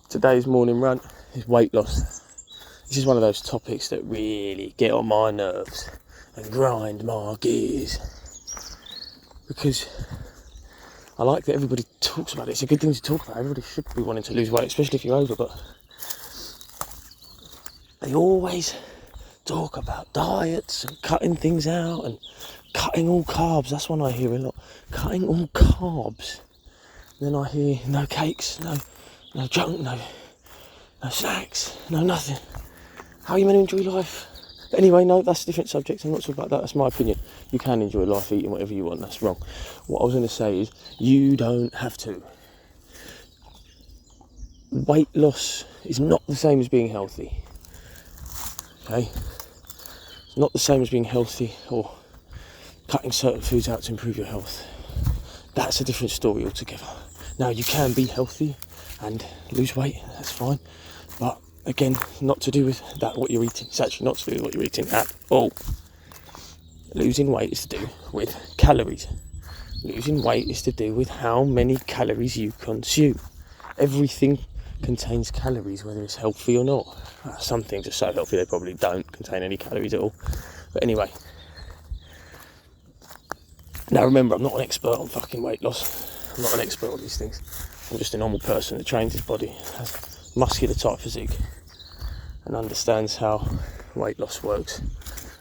Today's morning rant is weight loss. This is one of those topics that really get on my nerves and grind my gears, because I like that everybody talks about it. It's a good thing to talk about. Everybody should be wanting to lose weight, especially if you're over, but they always talk about diets and cutting things out and cutting all carbs. That's one I hear a lot. Cutting all carbs. Then I hear no cakes, no junk, no snacks, no nothing. How are you meant to enjoy life? But anyway, no, that's a different subject. I'm not talking about that. That's my opinion. You can enjoy life eating whatever you want. That's wrong. What I was going to say is you don't have to. Weight loss is not the same as being healthy. Okay? It's not the same as being healthy or cutting certain foods out to improve your health. That's a different story altogether. Now, you can be healthy and lose weight. That's fine. But again, not to do with that what you're eating. It's actually not to do with what you're eating at all. Losing weight is to do with calories. Losing weight is to do with how many calories you consume. Everything contains calories, whether it's healthy or not. Some things are so healthy they probably don't contain any calories at all. But anyway. Now remember, I'm not an expert on fucking weight loss. I'm not an expert on these things. I'm just a normal person that trains his body, has muscular type physique, and understands how weight loss works. And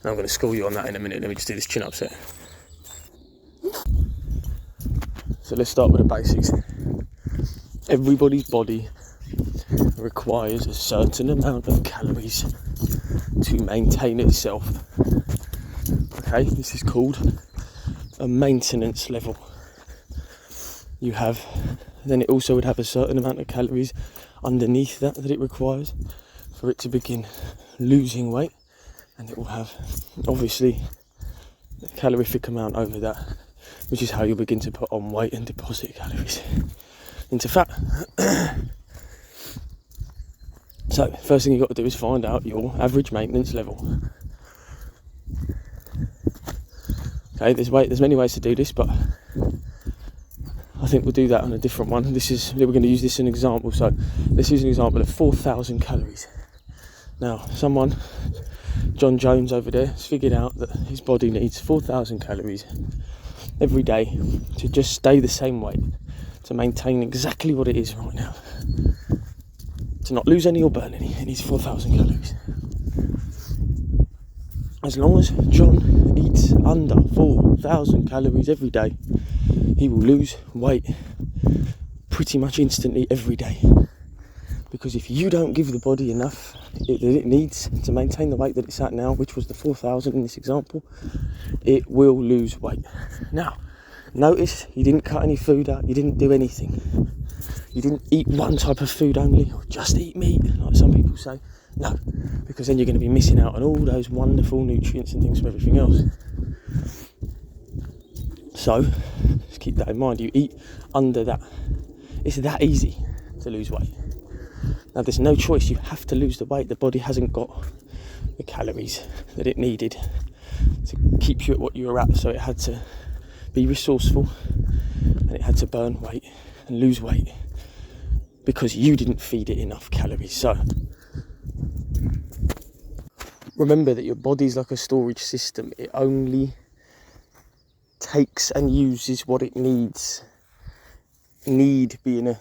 I'm going to school you on that in a minute. Let me just do this chin up set. So let's start with the basics. Everybody's body requires a certain amount of calories to maintain itself. Okay, this is called a maintenance level. Then it also would have a certain amount of calories underneath that it requires for it to begin losing weight, and it will have obviously a calorific amount over that, which is how you'll begin to put on weight and deposit calories into fat. So first thing you've got to do is find out your average maintenance level. Okay, there's many ways to do this, but I think we'll do that on a different one. We're going to use this as an example. So let's use an example of 4,000 calories. Now, someone, John Jones over there, has figured out that his body needs 4,000 calories every day to just stay the same weight, to maintain exactly what it is right now, to not lose any or burn any. It needs 4,000 calories. As long as John eats under 4,000 calories every day, he will lose weight pretty much instantly every day. Because if you don't give the body enough that it needs to maintain the weight that it's at now, which was the 4,000 in this example, it will lose weight. Now, notice you didn't cut any food out, you didn't do anything. You didn't eat one type of food only, or just eat meat, like some people say. No, because then you're going to be missing out on all those wonderful nutrients and things from everything else. So, just keep that in mind. You eat under that. It's that easy to lose weight. Now, there's no choice. You have to lose the weight. The body hasn't got the calories that it needed to keep you at what you were at. So it had to be resourceful, and it had to burn weight and lose weight because you didn't feed it enough calories. So remember that your body's like a storage system. It only takes and uses what it needs. Need being an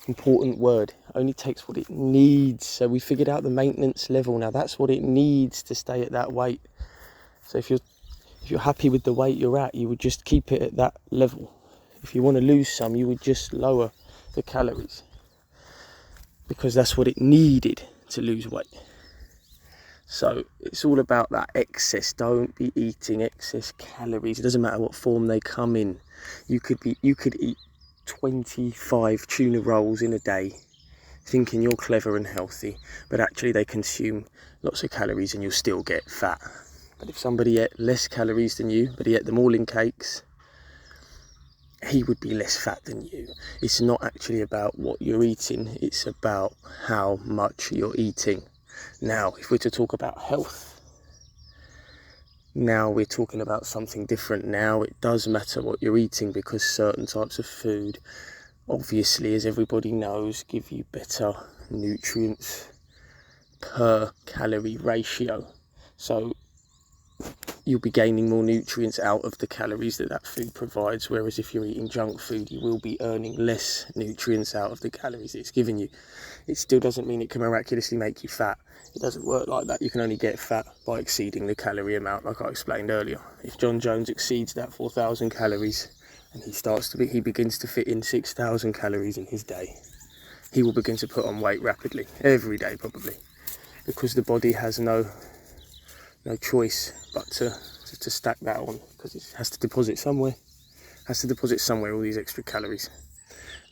important word. Only takes what it needs. So we figured out the maintenance level. Now that's what it needs to stay at that weight. So if you're happy with the weight you're at, you would just keep it at that level. If you want to lose some, you would just lower the calories, because that's what it needed to lose weight. So it's all about that excess. Don't be eating excess calories. It doesn't matter what form they come in. You could eat 25 tuna rolls in a day, thinking you're clever and healthy, but actually they consume lots of calories and you'll still get fat. But if somebody ate less calories than you, but he ate them all in cakes, he would be less fat than you. It's not actually about what you're eating, it's about how much you're eating. Now, if we're to talk about health, now we're talking about something different. Now it does matter what you're eating, because certain types of food obviously, as everybody knows, give you better nutrients per calorie ratio. So you'll be gaining more nutrients out of the calories that food provides, whereas if you're eating junk food, you will be earning less nutrients out of the calories it's giving you. It still doesn't mean it can miraculously make you fat. It doesn't work like that. You can only get fat by exceeding the calorie amount, like I explained earlier. If John Jones exceeds that 4,000 calories and he begins to fit in 6,000 calories in his day, he will begin to put on weight rapidly, every day probably, because the body has no choice but to stack that on, because it has to deposit somewhere all these extra calories.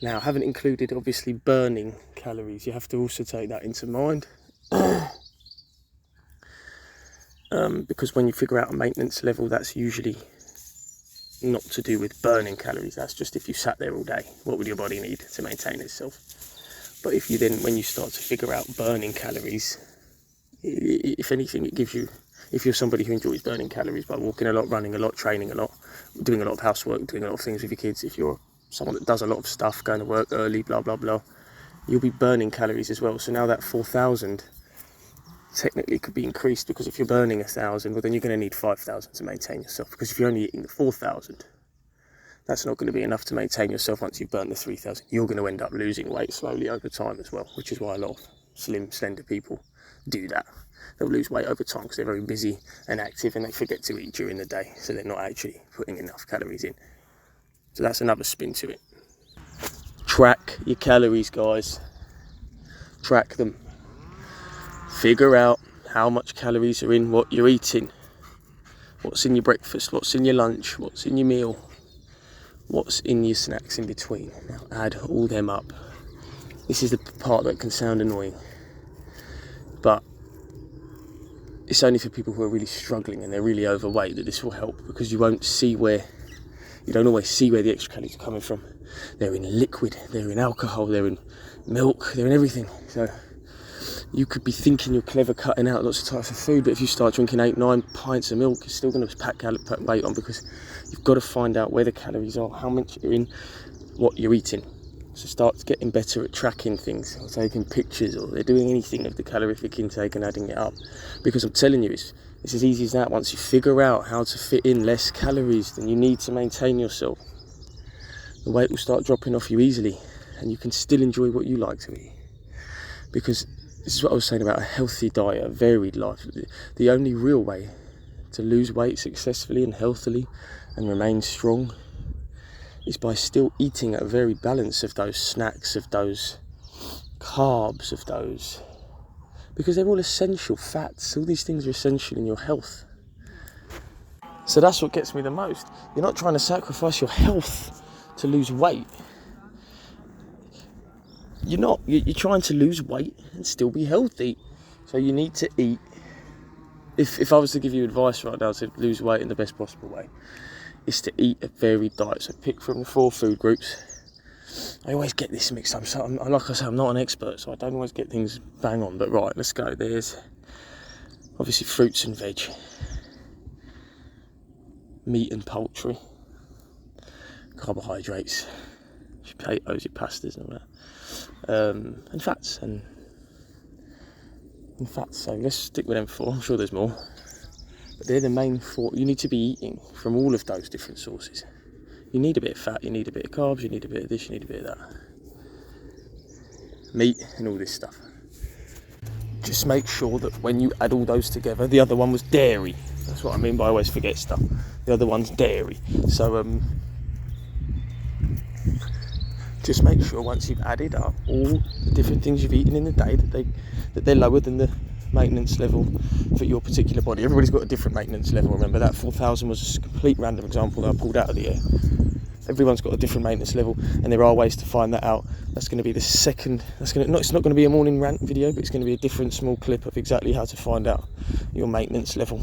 Now, I haven't included obviously burning calories. You have to also take that into mind, because when you figure out a maintenance level, that's usually not to do with burning calories. That's just if you sat there all day, what would your body need to maintain itself? But if you then, when you start to figure out burning calories, if anything, it gives you, if you're somebody who enjoys burning calories by walking a lot, running a lot, training a lot, doing a lot of housework, doing a lot of things with your kids, if you're someone that does a lot of stuff, going to work early, blah, blah, blah, you'll be burning calories as well. So now that 4,000 technically could be increased, because if you're burning 1,000, well, then you're going to need 5,000 to maintain yourself, because if you're only eating the 4,000, that's not going to be enough to maintain yourself once you've burnt the 3,000. You're going to end up losing weight slowly over time as well, which is why a lot of slim, slender people do that. They'll lose weight over time because they're very busy and active, and they forget to eat during the day, so they're not actually putting enough calories in. So that's another spin to it. Track your calories, guys. Track them. Figure out how much calories are in what you're eating. What's in your breakfast, what's in your lunch, what's in your meal, what's in your snacks in between. Now add all them up. This is the part that can sound annoying, but it's only for people who are really struggling and they're really overweight that this will help, because you don't always see where the extra calories are coming from. They're in liquid, they're in alcohol, they're in milk, they're in everything. So you could be thinking you're clever cutting out lots of types of food, but if you start drinking 8-9 pints of milk, you're still going to pack weight on, because you've got to find out where the calories are, how much are in what you're eating. So start getting better at tracking things, or taking pictures, or they're doing anything of the calorific intake and adding it up. Because I'm telling you, it's as easy as that. Once you figure out how to fit in less calories than you need to maintain yourself, the weight will start dropping off you easily, and you can still enjoy what you like to eat. Because this is what I was saying about a healthy diet, a varied life. The only real way to lose weight successfully and healthily and remain strong is by still eating a varied balance of those snacks, of those carbs, of those, because they're all essential fats. All these things are essential in your health. So that's what gets me the most. You're not trying to sacrifice your health to lose weight. You're not. You're trying to lose weight and still be healthy. So you need to eat. If I was to give you advice right now to lose weight in the best possible way, is to eat a varied diet. So pick from the 4 food groups. I always get this mixed up. So like I say, I'm not an expert, so I don't always get things bang on. But right, let's go. There's obviously fruits and veg, meat and poultry, carbohydrates, your potatoes, your pastas and all that, and fats and fats. So let's stick with them 4. I'm sure there's more, but they're the main 4. You need to be eating from all of those different sources. You need a bit of fat, you need a bit of carbs, you need a bit of this, you need a bit of that. Meat and all this stuff. Just make sure that when you add all those together, the other one was dairy. That's what I mean by I always forget stuff. The other one's dairy. So just make sure once you've added up all the different things you've eaten in the day that they're lower than the maintenance level for your particular body. Everybody's got a different maintenance level. Remember, that 4,000 was a complete random example that I pulled out of the air. Everyone's got a different maintenance level, and there are ways to find that out. That's going to be the second. It's not going to be a morning rant video, but it's going to be a different small clip of exactly how to find out your maintenance level.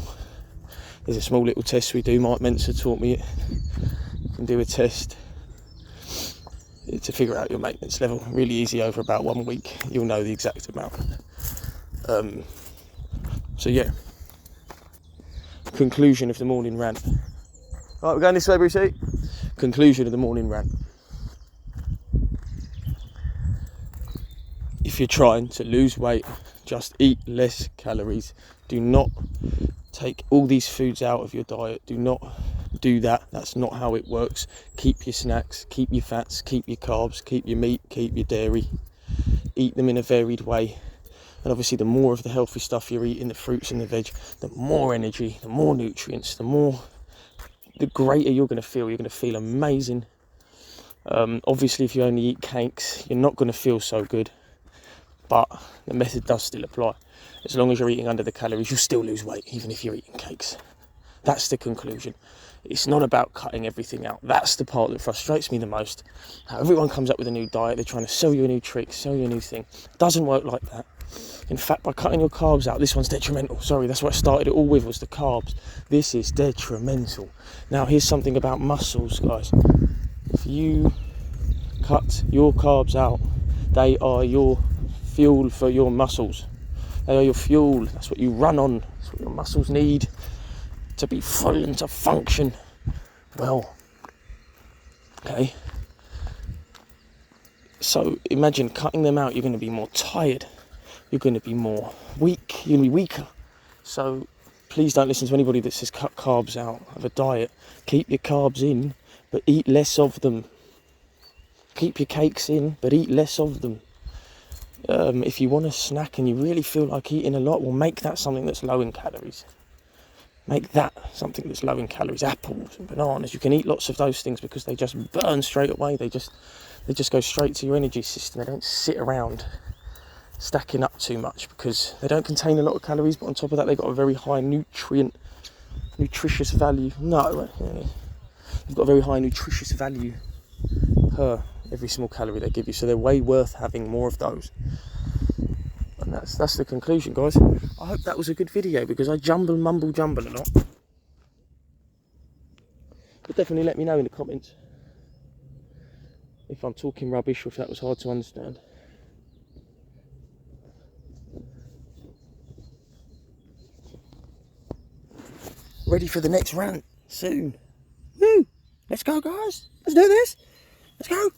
There's a small little test we do. Mike Mensa taught me it. You can do a test to figure out your maintenance level. Really easy. Over about 1 week, you'll know the exact amount. So yeah. Conclusion of the morning rant. Right, we're going this way, Brucey. Conclusion of the morning rant. if you're trying to lose weight, just eat less calories. Do not take all these foods out of your diet. Do not do that. That's not how it works. Keep your snacks, keep your fats, keep your carbs, keep your meat, keep your dairy. Eat them in a varied way. And obviously the more of the healthy stuff you're eating, the fruits and the veg, the more energy, the more nutrients, the greater you're going to feel. You're going to feel amazing. Obviously if you only eat cakes, you're not going to feel so good, but the method does still apply. As long as you're eating under the calories, you'll still lose weight, even if you're eating cakes. That's the conclusion. It's not about cutting everything out. That's the part that frustrates me the most. How everyone comes up with a new diet, they're trying to sell you a new trick, sell you a new thing. It doesn't work like that. In fact, by cutting your carbs out, this one's detrimental. Sorry, that's what I started it all with, was the carbs. This is detrimental. Now, here's something about muscles, guys. If you cut your carbs out, they are your fuel for your muscles. They are your fuel. That's what you run on. That's what your muscles need to be full and to function well. Okay? So imagine cutting them out, you're going to be more tired. You're going to be more weak. You're going to be weaker. So please don't listen to anybody that says cut carbs out of a diet. Keep your carbs in, but eat less of them. Keep your cakes in, but eat less of them. If you want a snack and you really feel like eating a lot, well, make that something that's low in calories. Make that something that's low in calories. Apples and bananas. You can eat lots of those things because they just burn straight away. They just go straight to your energy system. They don't sit around stacking up too much because they don't contain a lot of calories, but on top of that, they've got a very high nutritious value. No, they've got a very high nutritious value per every small calorie they give you, so they're way worth having more of those. And that's the conclusion, guys. I hope that was a good video because I mumble jumble a lot. But definitely let me know in the comments if I'm talking rubbish or if that was hard to understand. Ready for the next rant soon. Woo! Let's go, guys. Let's do this. Let's go.